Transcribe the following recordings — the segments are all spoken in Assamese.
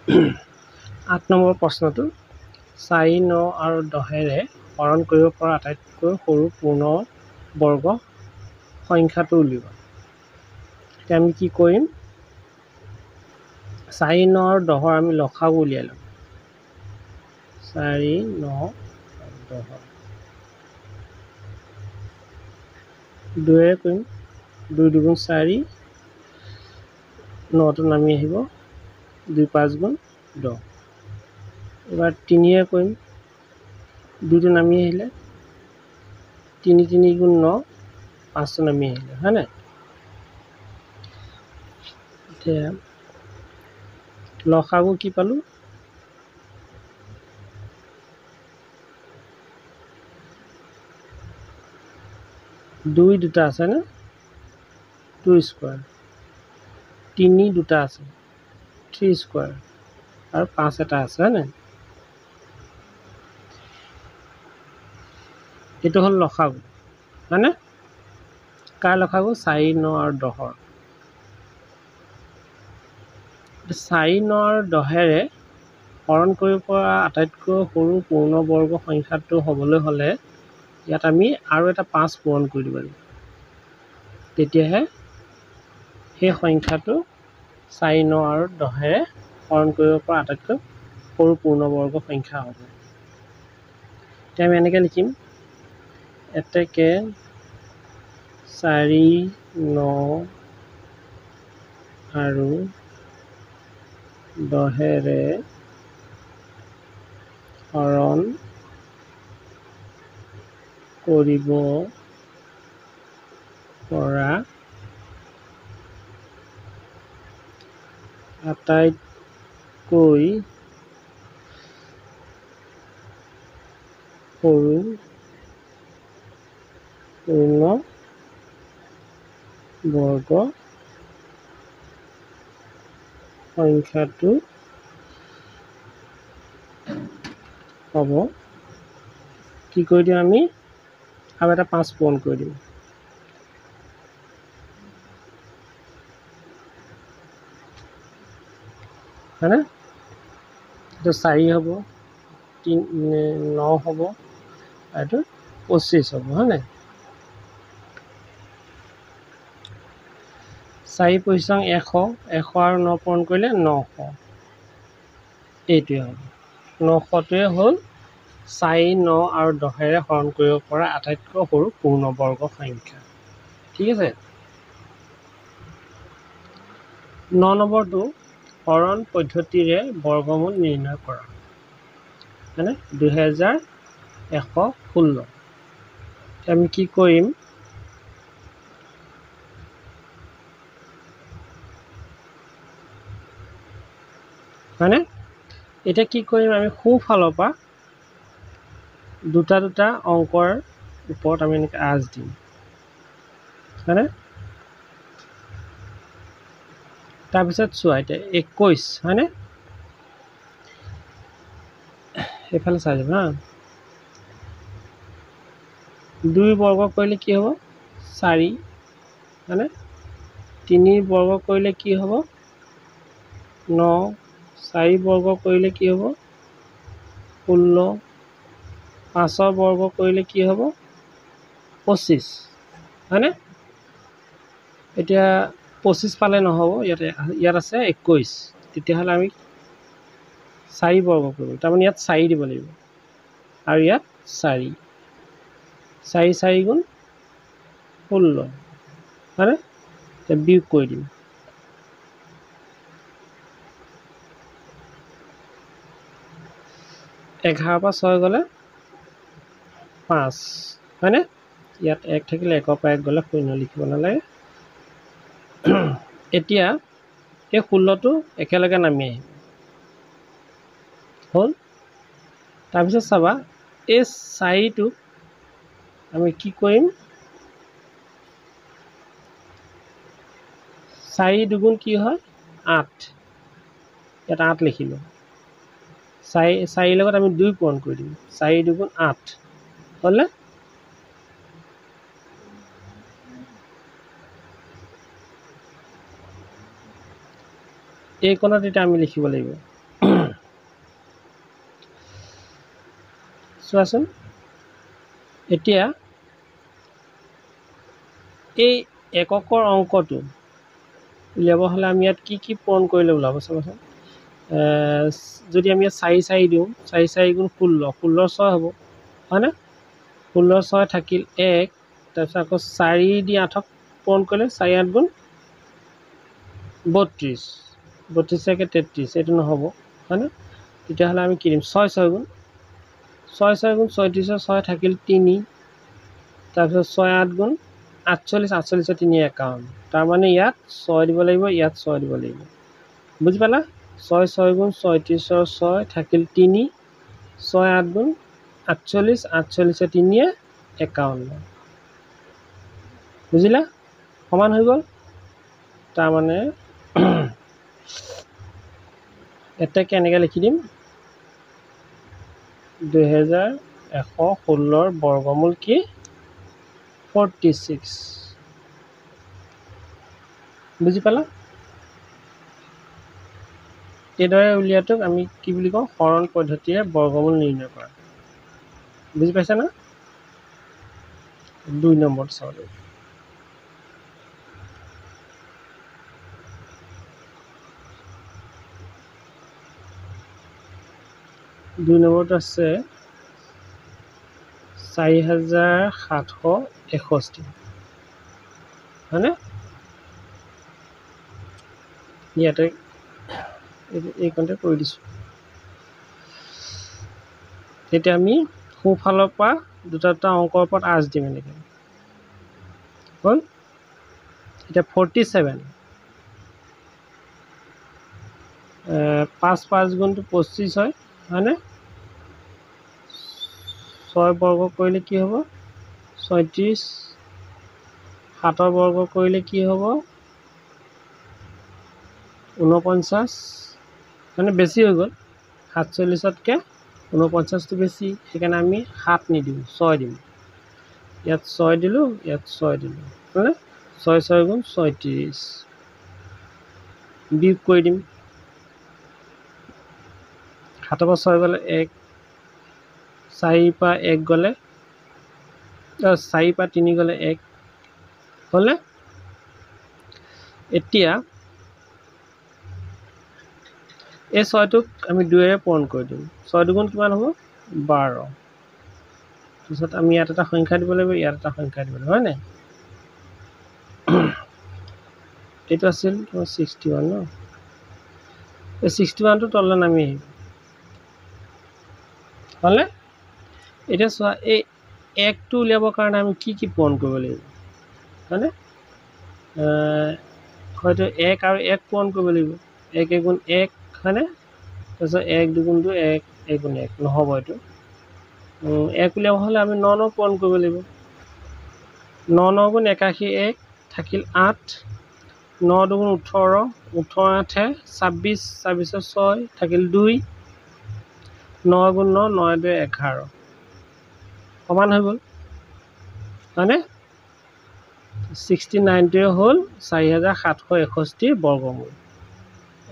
8 নম্বৰ প্ৰশ্নটো 4, 9 আৰু 10ৰে হৰণ কৰিব পৰা আটাইতকৈ সৰু পূৰ্ণ বৰ্গ সংখ্যাটো উলিওৱা। এতিয়া আমি কি কৰিম, 4, 9 আৰু 10ৰ আমি লসাগু উলিয়াই ল'ম। 4, 9 আৰু 10 2ৰে কৰিম, 2 2 গুণ 4, 9টো নামি আহিব, 2 5 গুণ 10। এবাৰ 3ৰে কৰিম, 2টো নামি আহিলে, 3 3 গুণ 9, 5টো নামি আহিলে, হয় নাই? এতিয়া লসাগু কি পালোঁ, 2 দুটা আছে না, 2 স্কোৱাৰ, 3 দুটা আছে, 3 স্কোৱাৰ, আৰু 5 এটা আছে, হয় নাই? এইটো হ'ল লসাগু, হয়নে? কাৰ লসাগু, 4, 9 আৰু 10ৰ। 4, 9 আৰু 10ৰে হৰণ কৰিব পৰা আটাইতকৈ সৰু পূৰ্ণবৰ্গ সংখ্যাটো হ'বলৈ হ'লে ইয়াত আমি আৰু এটা 5 পূৰণ কৰি দিব লাগিব। তেতিয়াহে সেই সংখ্যাটো 4, 9 আৰু 10ৰে হৰণ কৰিব পৰা আটাইতকৈ সৰু পূৰ্ণবৰ্গ সংখ্যা হ'ব। এতিয়া আমি এনেকৈ লিখিম, এতেকে 4, 9 আৰু 10ৰে হৰণ কৰিব পৰা আটাইতকৈ সৰু পূৰ্ণবৰ্গ সংখ্যাটো হ'ব। কি কৰি দিওঁ আমি, আৰু এটা 5 পূৰণ কৰি দিম। হয়নে? এইটো 4 হ'ব, 9 হ'ব, আৰু এইটো 25 হ'ব, হয় নাই? 4 পইচাং 100, 100 আৰু 9 পূৰণ কৰিলে 900। এইটোৱে হ'ব 900টোৱে হ'ল 4, 9 আৰু 10ৰে হৰণ কৰিব পৰা আটাইতকৈ সৰু পূৰ্ণবৰ্গ সংখ্যা। ঠিক আছে। 9 নম্বৰটো হৰণ পদ্ধতিৰে বৰ্গমূল নিৰ্ণয় কৰা। মানে 2116। আমি কি কৰিম, হয়নে? এতিয়া কি কৰিম, আমি সোঁফালৰ পৰা দুটা দুটা অংকৰ ওপৰত আমি এনেকৈ আঁচ দিম, হয়নে? তাৰপিছত চোৱা, এতিয়া 21, হয়নে? এইফালে চাই যাম হা। 2 বৰ্গ কৰিলে কি হ'ব, 4, হয়নে? 3 বৰ্গ কৰিলে কি হ'ব, 9, 4 বৰ্গ কৰিলে কি হ'ব, 16, 5 বৰ্গ কৰিলে কি হ'ব, 25, হয়নে? এতিয়া 25 পালে নহ'ব, ইয়াত আছে 21, তেতিয়াহ'লে আমি 4 বৰ্গ কৰিব, তাৰমানে ইয়াত 4 দিব লাগিব, আৰু ইয়াত 4, 4 4 গুণ 16, হয়নে? এতিয়া বিয়োগ কৰি দিম। 11ৰ পৰা 6 গ'লে 5, হয়নে? ইয়াত 1 থাকিলে 1ৰ পৰা 1 গ'লে 0 লিখিব নালাগে। এতিয়া এই 16টো একেলগে নামি আহিব, হ'ল। তাৰপিছত চাবা, এই 4টোক আমি কি কৰিম, 4 দুগুণ কি হয়, 8, ইয়াত 8 লিখিলোঁ। 4 লগত আমি 2 পূৰণ কৰি দিম, 4 দুগুণ 8, হ'লনে? এই কোণত এতিয়া আমি লিখিব লাগিব চোৱাচোন এতিয়া এই এককৰ অংকটো উলিয়াব হ'লে আমি ইয়াত কি পূৰণ কৰিলে ওলাব চাবচোন। যদি আমি 4 দিওঁ 4 গুণ 16 16 6 হ'ব হয়নে 16 6 থাকিল 1 তাৰপিছত আকৌ 4 দি 8ক পূৰণ কৰিলে 4 8 গুণ 32 32 একে 33 এইটো নহ'ব হয়নে তেতিয়াহ'লে আমি কি দিম 6 6 গুণ 6 গুণ 36 6 থাকিল 3 তাৰপিছত 6 8 গুণ 48 48 3 51 তাৰমানে ইয়াত 6 দিব লাগিব ইয়াত 6 দিব লাগিব বুজি পালা 6 6 গুণ 36 6 থাকিল 3 6 8 গুণ 48 48 3 51 বুজিলা সমান হৈ গ'ল তাৰমানে এটাকে এনেকৈ লিখি দিম 2116 বৰ্গমূল কি 46 বুজি পালা এইদৰে উলিয়াটোক আমি কি বুলি কওঁ হৰণ পদ্ধতিৰে বৰ্গমূল নিৰ্ণয় কৰা বুজি পাইছা না 2 নম্বৰ চাওঁ 2 নম্বৰটো আছে 4761 হয়নে ইয়াতে এইকণতে কৰি দিছোঁ এতিয়া আমি সোঁফালৰ পৰা দুটা অংকৰ ওপৰত আঁচ দিম এনেকৈ হ'ল এতিয়া 47 5 5 গুণটো 25 হয় হয়নে 6 বৰ্গ কৰিলে কি হ'ব 36 7 বৰ্গ কৰিলে কি হ'ব 49 মানে বেছি হৈ গ'ল 47তকৈ 49টো বেছি সেইকাৰণে আমি 7 নিদিওঁ 6 দিম ইয়াত 6 দিলোঁ ইয়াত 6 দিলোঁ হয়নে 6 6 গুণ 36 বিয়োগ কৰি দিম 7 পৰা 6 গ'লে 1 4 পৰা 1 গ'লে 4 পৰা 3 গ'লে 1 হ'লে এতিয়া এই 6টোক আমি 2ৰে পূৰণ কৰি দিম 6 দুগুণ কিমান হ'ব 12 তাৰপিছত আমি ইয়াত এটা সংখ্যা দিব লাগিব ইয়াত এটা সংখ্যা দিব লাগিব হয়নে এইটো আছিল 61 ন এই 61টো তললৈ নামি আহিব হ'লে এতিয়া চোৱা এই 1টো উলিয়াবৰ কাৰণে আমি কি পূৰণ কৰিব লাগিব হয়নে হয়তো 1 আৰু 1 পূৰণ কৰিব লাগিব 1 গুণ 1 হয়নে তাৰপিছত 1 দুগুণটো 1 গুণ 1 নহ'ব এইটো 1 উলিয়াব হ'লে আমি 9 9 পূৰণ কৰিব লাগিব 9 9 গুণ 81 1 থাকিল 8 9 দুগুণ 18 18 8 26 26 6 থাকিল 2 9 গুণ 9 9 2 11 সমান হৈ গ'ল হয়নে 69টোৱে হ'ল 4761 বৰ্গমূল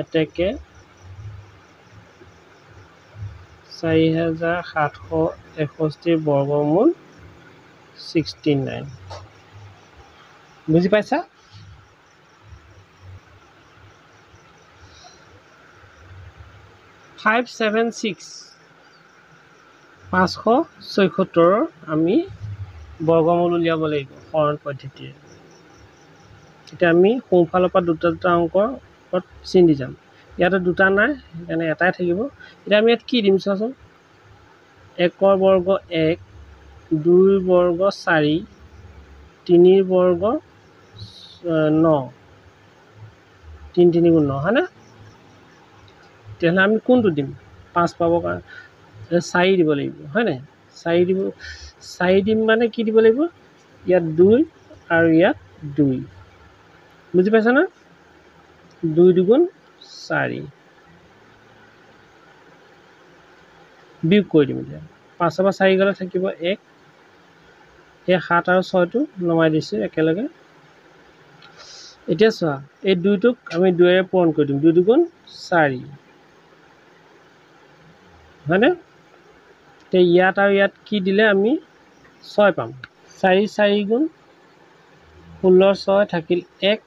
এতেকে 4761 বৰ্গমূল 69 বুজি পাইছা $576 আমি বৰ্গমূল উলিয়াব লাগিব হৰণ পদ্ধতিৰে এতিয়া আমি সোঁফালৰ পৰা দুটা অংকৰ ওপৰত চিন দি যাম ইয়াতে দুটা নাই সেইকাৰণে এটাই থাকিব এতিয়া আমি ইয়াত কি দিম চোৱাচোন 1 বৰ্গ 1 2 বৰ্গ 4 3 বৰ্গ 9 3 3 গুণ 9 হয়নে তেতিয়াহ'লে আমি কোনটো দিম 5 পাবৰ কাৰণে 4 দিব লাগিব হয়নে 4 দিম মানে কি দিব লাগিব ইয়াত 2 আৰু ইয়াত 2 বুজি পাইছা না 2 দুগুণ 4 বিয়োগ কৰি দিম এতিয়া 5 পৰা 4 গ'লে থাকিব 1 এই 7 আৰু 6টো নমাই দিছোঁ একেলগে এতিয়া চোৱা এই 2টোক আমি 2ৰে পূৰণ কৰি দিম 2 দুগুণ 4 হয়নে তে ইয়াত আৰু ইয়াত কি দিলে আমি 6 পাম 4 4 গুণ 16 6 থাকিল 1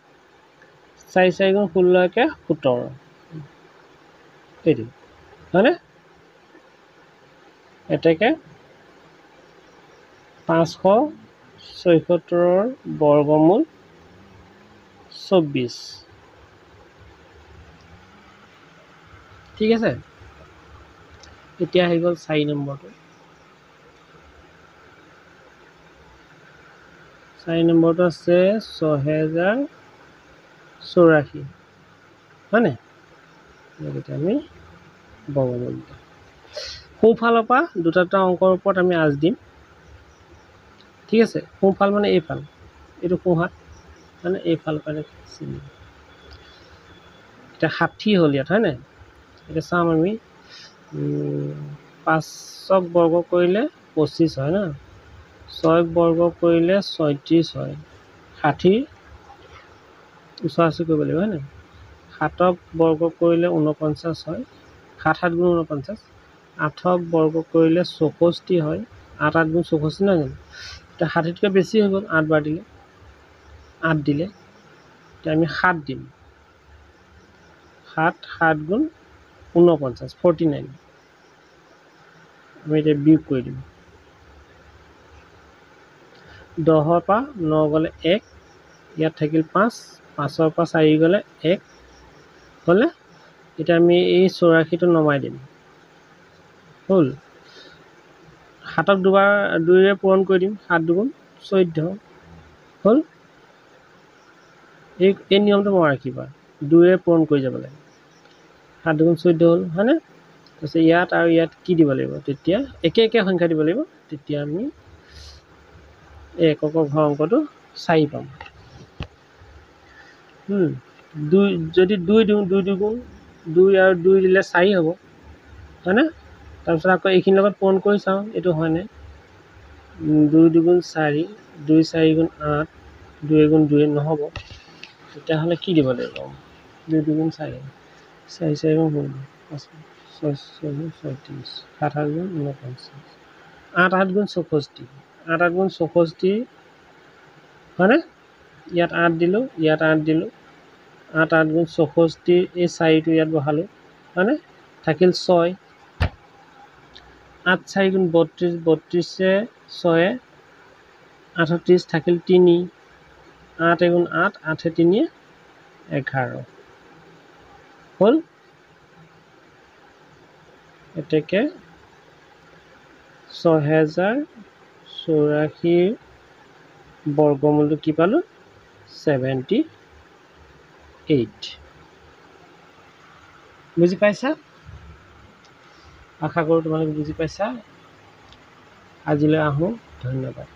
4 4 গুণ 16 কে 17 এইটো হয়নে এতেকে 576 বৰ্গমূল 24 ঠিক আছে এতিয়া আহি গ'ল 4 নম্বৰটো 4 নম্বৰটো আছে 6084 হয়নে এতিয়া আমি বৰ্গমূল সোঁফালৰ পৰা দুটা অংকৰ ওপৰত আমি আঁচ দিম ঠিক আছে সোঁফাল মানে এইফাল এইটো সোঁহাত মানে এইফাল পালে চিনি এটা 60 হ'ল ইয়াত হয়নে এটা চাম আমি 5ক বৰ্গ কৰিলে 25 হয় না 6ক বৰ্গ কৰিলে 36 হয় 60 ওচৰা-ওচৰি কৰিব লাগিব হয়নে 7ক বৰ্গ কৰিলে 49 হয় 7 7 গুণ 49 8ক বৰ্গ কৰিলে 64 হয় 8 8 গুণ 64 নহয় জানো এটা 60তকৈ বেছি হৈ গ'ল 8 বাৰ দিলে 8 দিলে এতিয়া আমি 7 দিম 7 7 গুণ 49 49 আমি এতিয়া বিয়োগ কৰি দিম 10ৰ পৰা 9 গ'লে 1 ইয়াত থাকিল 5 5ৰ পৰা 4 গ'লে 1 হ'লে এতিয়া আমি এই 84টো নমাই দিম হ'ল 7ক দুবাৰ 2ৰে পূৰণ কৰি দিম 7 দুগুণ 14 হ'ল এই নিয়মটো মনত ৰাখিবা 2ৰে পূৰণ কৰি যাব লাগে 7 দুগুণ 14 হ'ল হয়নে তাৰপিছত ইয়াত আৰু ইয়াত কি দিব লাগিব তেতিয়া একে সংখ্যা দিব লাগিব তেতিয়া আমি এই এককৰ ঘৰ অংকটো 4 পাম যদি 2 দিওঁ 2 দুগুণ 2 আৰু 2 দিলে 4 হ'ব হয়নে তাৰপিছত আকৌ এইখিনিৰ লগত পূৰণ কৰি চাওঁ এইটো হয়নে 2 দুগুণ 4 2 4 গুণ 8 2 গুণ 2 নহ'ব তেতিয়াহ'লে কি দিব লাগিব 2 দুগুণ 4 4 4 গুণ 6 6 36 7 7 গুণ 49 8 8 গুণ 64 8 8 গুণ 64 হয়নে ইয়াত 8 দিলোঁ ইয়াত 8 দিলোঁ 8 8 গুণ 64 এই 4টো ইয়াত বহালোঁ হয়নে থাকিল 6 8 4 গুণ 32 32 6 38 থাকিল 3 8 গুণ 8 8 3 11 হ'ল এতেকে 6084 বৰ্গমূলটো কি পালোঁ 78 বুজি পাইছা আশা কৰোঁ তোমালোকে বুজি পাইছা আজিলৈ আহোঁ ধন্যবাদ